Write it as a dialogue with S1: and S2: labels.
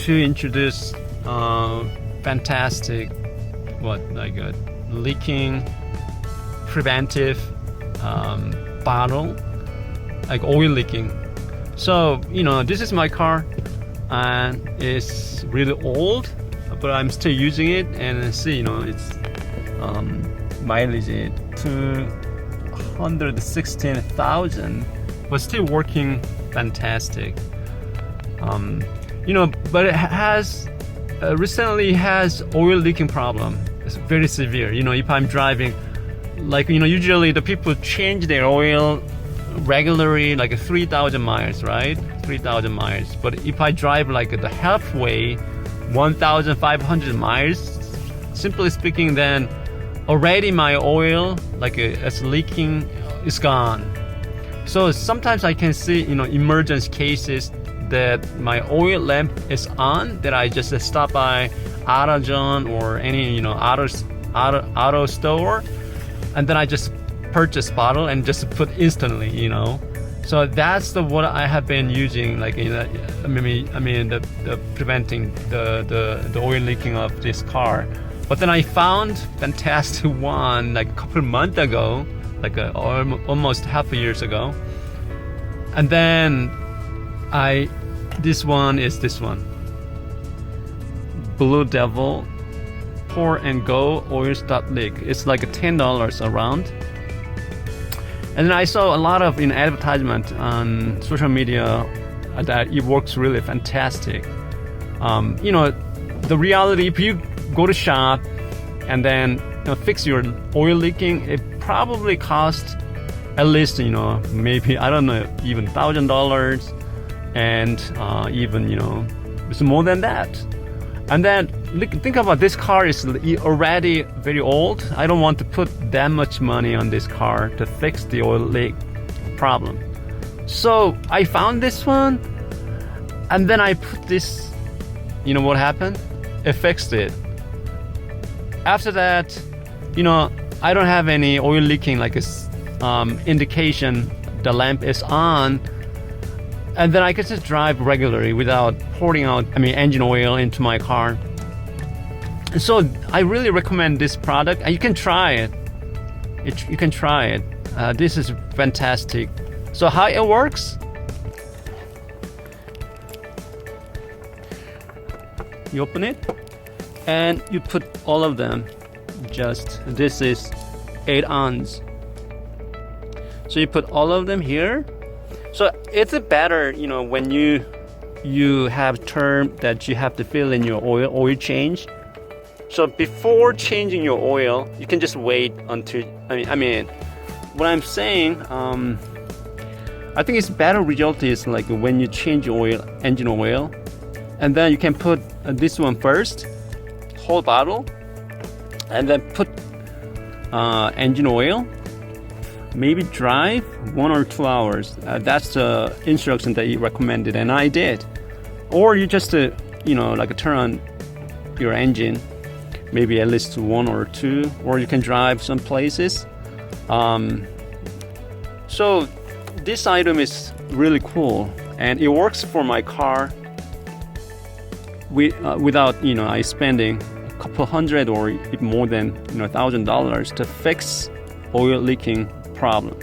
S1: to introduce fantastic leaking preventive bottle, like oil leaking. So this is my car, and it's really old, but I'm still using it, and see it's mileage is 216,000, but still working fantastic. But it has recently has oil leaking problem. It's very severe. If I'm driving, usually the people change their oil regularly, 3,000 miles, right? 3,000 miles. But if I drive the halfway, 1,500 miles, simply speaking, then already my oil it's leaking is gone. So sometimes I can see emergency cases that my oil lamp is on, that I just stop by AutoZone or any auto store, and then I just purchase bottle and just put instantly. So that's what I have been using, the preventing the oil leaking of this car. But then I found fantastic one a couple months ago, almost half a years ago, and then this one, Blue Devil Pour and Go Oil Stop Leak. It's $10 around. And then I saw a lot of advertisement on social media that it works really fantastic. The reality, if you go to shop and then fix your oil leaking, it probably costs at least maybe, I don't know, even $1,000, and even it's more than that. And then think about, this car is already very old. I don't want to put that much money on this car to fix the oil leak problem. So I found this one, and then I put this. What happened? It fixed it. After that, I don't have any oil leaking indication the lamp is on. And then I can just drive regularly without pouring out engine oil into my car. So I really recommend this product, and you can try it. You can try it. This is fantastic. So how it works? You open it and you put all of them. This is 8 ounce. So you put all of them here. So it's better, when you have term that you have to fill in your oil change. So before changing your oil, you can just wait until, what I'm saying, I think it's better result is when you change your oil, engine oil, and then you can put this one first, whole bottle, and then put engine oil. Maybe drive 1 or 2 hours. That's the instruction that he recommended, and I did. Or you just turn on your engine, maybe at least 1 or 2, or you can drive some places. So this item is really cool, and it works for my car without I spending a couple hundred or even more than $1,000 to fix oil leaking problem.